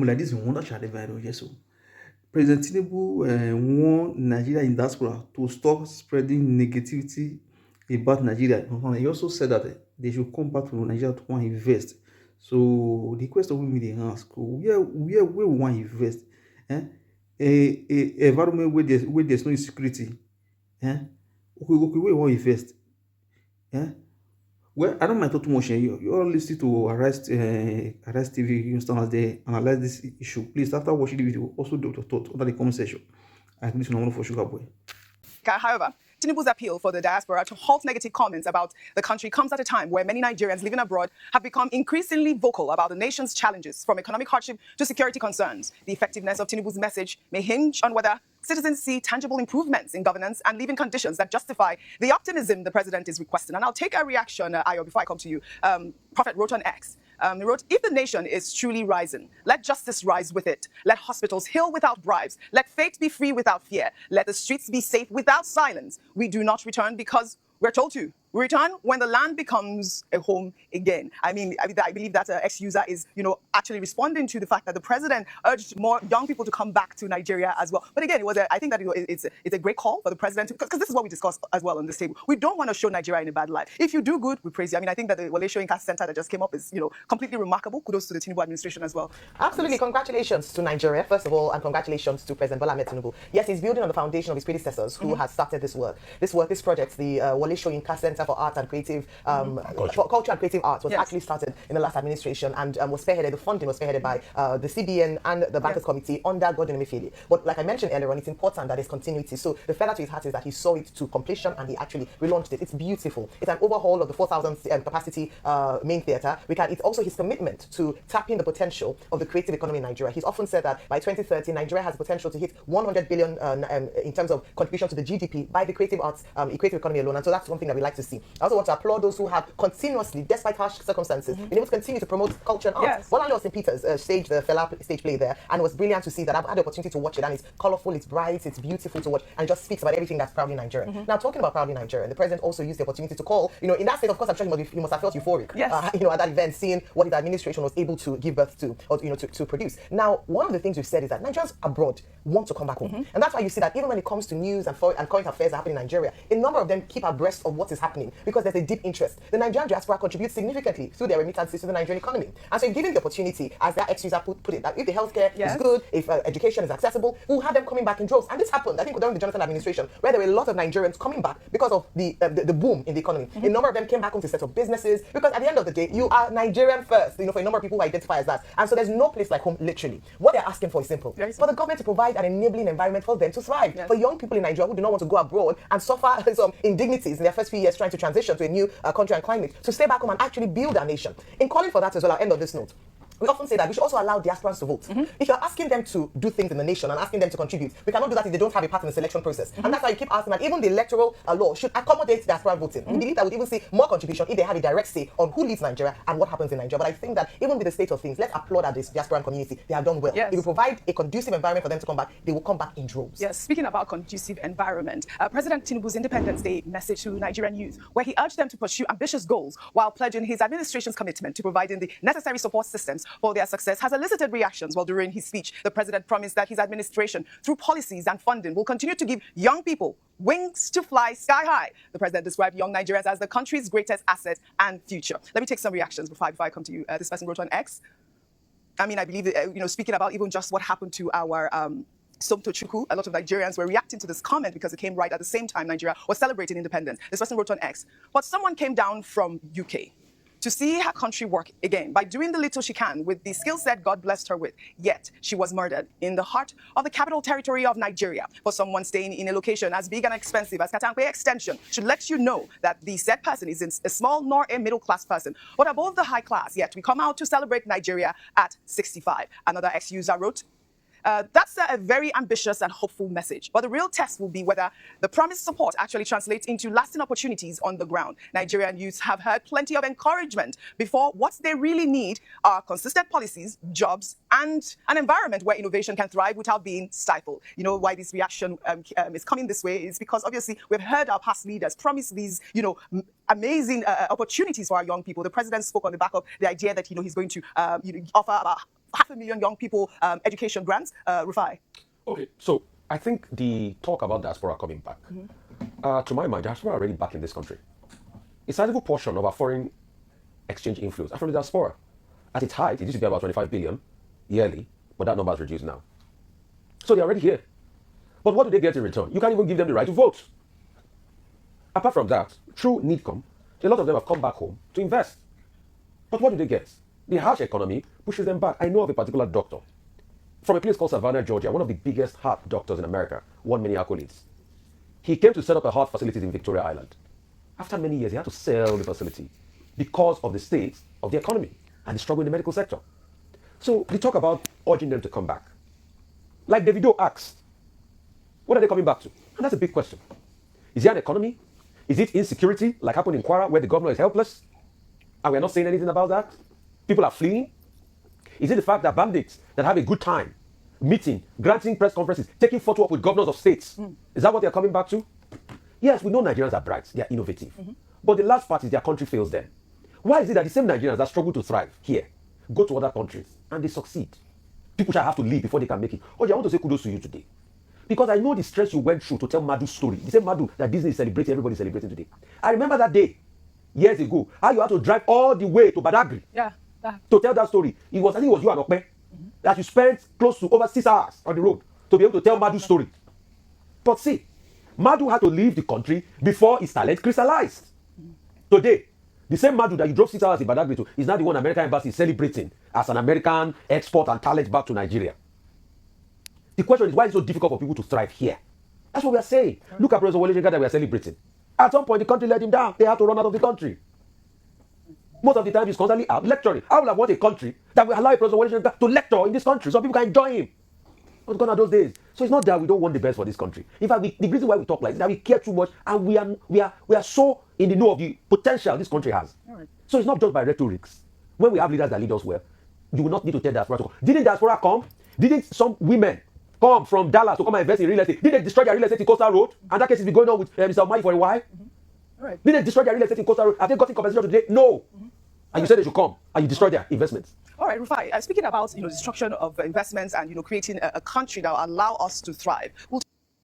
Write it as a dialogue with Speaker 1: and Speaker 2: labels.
Speaker 1: like this in wonder shall viral, yes. So President Tinubu warned Nigeria in diaspora to stop spreading negativity about Nigeria. He also said that they should come back to Nigeria to want to invest. So the question we may ask, where we want to invest? Eh? A environment where there's no insecurity. Eh? Okay, where we want to invest? Eh? Well, I don't mind talking too much. You all listen to Arrest TV. You understand as they analyze this issue. Please, after watching the video, also do your thought under the comment section. I think this is normal for Sugar Boy.
Speaker 2: However, Tinubu's appeal for the diaspora to halt negative comments about the country comes at a time where many Nigerians living abroad have become increasingly vocal about the nation's challenges, from economic hardship to security concerns. The effectiveness of Tinubu's message may hinge on whether citizens see tangible improvements in governance and living conditions that justify the optimism the president is requesting. And I'll take a reaction, Ayo, before I come to you. Prophet wrote on X. He wrote, if the nation is truly rising, let justice rise with it. Let hospitals heal without bribes. Let faith be free without fear. Let the streets be safe without silence. We do not return because we're told to. We return when the land becomes a home again. I believe that ex-user is, actually responding to the fact that the president urged more young people to come back to Nigeria as well. But again, I think that it's a great call for the president, because this is what we discussed as well on this table. We don't want to show Nigeria in a bad light. If you do good, we praise you. I think that the Wale Showing Cast Center that just came up is, completely remarkable. Kudos to the Tinubu administration as well.
Speaker 3: Absolutely. Congratulations to Nigeria, first of all, and congratulations to President Bola Ahmed Tinubu. Yes, he's building on the foundation of his predecessors who has started this work. This project, the Wale Showing Cast Center for Art and Creative, for Culture and Creative Arts, was actually started in the last administration and was spearheaded. The funding was spearheaded by the CBN and the Bankers Committee under Gordon Emefiele. But like I mentioned earlier on, it's important that there's continuity. So the feather to his hat is that he saw it to completion and he actually relaunched it. It's beautiful. It's an overhaul of the 4,000 capacity main theatre. It's also his commitment to tapping the potential of the creative economy in Nigeria. He's often said that by 2030, Nigeria has the potential to hit 100 billion in terms of contribution to the GDP by the creative arts, creative economy alone. And so that's one thing that we like to see. I also want to applaud those who have continuously, despite harsh circumstances, been able to continue to promote culture and art.
Speaker 2: Yes.
Speaker 3: Bolande Austin Peters staged the Fela stage play there, and it was brilliant to see that. I've had the opportunity to watch it, and it's colorful, it's bright, it's beautiful to watch, and it just speaks about everything that's proudly Nigerian. Now, talking about proudly Nigerian, the president also used the opportunity to call, in that state, of course, I'm sure you must have felt euphoric,
Speaker 2: yes.
Speaker 3: At that event, seeing what his administration was able to give birth to, or to produce. Now, one of the things we've said is that Nigerians abroad want to come back home, and that's why you see that even when it comes to news and current affairs that happen in Nigeria, a number of them keep abreast of what is happening because there's a deep interest. The Nigerian diaspora contributes significantly through their remittances to the Nigerian economy, and so giving the opportunity, as that ex-user put it, that if the healthcare is good, if education is accessible, we'll have them coming back in droves. And this happened, I think, during the Jonathan administration, where there were a lot of Nigerians coming back because of the boom in the economy. A number of them came back home to set up businesses, because at the end of the day, you are Nigerian first, for a number of people who identify as that. And so there's no place like home, literally. What they're asking for is simple. For the government to provide an enabling environment for them to thrive. For young people in Nigeria who do not want to go abroad and suffer some indignities in their first few years trying to transition to a new country and climate, to stay back home and actually build our nation. In calling for that as well, I'll end on this note. We often say that we should also allow diasporans to vote. If you're asking them to do things in the nation and asking them to contribute, we cannot do that if they don't have a part in the selection process. And that's why you keep asking that even the electoral law should accommodate diaspora voting. We believe that we'd even see more contribution if they have a direct say on who leads Nigeria and what happens in Nigeria. But I think that even with the state of things, let's applaud at this diasporan community. They have done well. If we provide a conducive environment for them to come back, they will come back in droves.
Speaker 2: Yes, speaking about conducive environment, President Tinubu's Independence Day message to Nigerian youth, where he urged them to pursue ambitious goals while pledging his administration's commitment to providing the necessary support systems for their success, has elicited reactions. Well, during his speech, the president promised that his administration, through policies and funding, will continue to give young people wings to fly sky high. The president described young Nigerians as the country's greatest asset and future. Let me take some reactions before I come to you. This person wrote on X. I believe that, speaking about even just what happened to our Somto Chukwu, a lot of Nigerians were reacting to this comment because it came right at the same time Nigeria was celebrating independence. This person wrote on X, but someone came down from UK to see her country work again by doing the little she can with the skill set God blessed her with. Yet she was murdered in the heart of the capital territory of Nigeria. For someone staying in a location as big and expensive as Katankwe Extension should let you know that the said person isn't a small nor a middle class person, but above the high class. Yet we come out to celebrate Nigeria at 65. Another ex-user wrote, that's a very ambitious and hopeful message. But the real test will be whether the promised support actually translates into lasting opportunities on the ground. Nigerian youths have heard plenty of encouragement before. What they really need are consistent policies, jobs, and an environment where innovation can thrive without being stifled. You know why this reaction is coming this way is because obviously we've heard our past leaders promise these, amazing opportunities for our young people. The president spoke on the back of the idea that he's going to offer about 500,000 young people education grants. Rufai.
Speaker 4: Okay, so I think the talk about diaspora coming back, to my mind, diaspora are already back in this country. A sizable portion of our foreign exchange inflows are from the diaspora. At its height, it used to be about 25 billion yearly, but that number has reduced now. So they're already here. But what do they get in return? You can't even give them the right to vote. Apart from that, through NIDCOM, a lot of them have come back home to invest. But what do they get? The harsh economy pushes them back. I know of a particular doctor from a place called Savannah, Georgia, one of the biggest heart doctors in America, won many accolades. He came to set up a heart facility in Victoria Island. After many years, he had to sell the facility because of the state of the economy and the struggle in the medical sector. So they talk about urging them to come back. Like Davido asked, what are they coming back to? And that's a big question. Is there an economy? Is it insecurity, like happened in Kwara, where the governor is helpless? And we're not saying anything about that? People are fleeing? Is it the fact that bandits that have a good time, meeting, granting press conferences, taking photo up with governors of states, is that what they're coming back to? Yes, we know Nigerians are bright, they're innovative. But the last part is their country fails them. Why is it that the same Nigerians that struggle to thrive here go to other countries and they succeed? People shall have to leave before they can make it. Oh, I want to say kudos to you today. Because I know the stress you went through to tell Madu's story. The same Madu that Disney is celebrating, everybody's celebrating today. I remember that day, years ago, how you had to drive all the way to Badagry to tell that story. I think it was you and Okpe that you spent close to over 6 hours on the road to be able to tell Madu's story. But see, Madu had to leave the country before his talent crystallized. Today, the same Madu that you drove 6 hours in Badagry to is now the one American embassy is celebrating as an American export and talent back to Nigeria. The question is, why is it so difficult for people to thrive here? That's what we are saying. Look at Professor Wole Soyinka that we are celebrating. At some point, the country let him down. They have to run out of the country. Most of the time, he's constantly out lecturing. I would have want a country that will allow Professor Wole Soyinka to lecture in this country so people can enjoy him. What's gone on those days? So it's not that we don't want the best for this country. In fact, the reason why we talk like this is that we care too much and we are so in the know of the potential this country has. Right. So it's not just by rhetorics. When we have leaders that lead us well, you will not need to tell diaspora to come. Didn't diaspora come? Didn't some women come from Dallas to come and invest in real estate? Did they destroy their real estate in Coastal Road? And that case has been going on with Mr. Omai for a while. Right. Did they destroy their real estate in Coastal Road? Have they gotten compensation today? No. And you said they should come and you destroy their investments.
Speaker 2: All right, Rufai, speaking about destruction of investments and creating a country that will allow us to thrive. We'll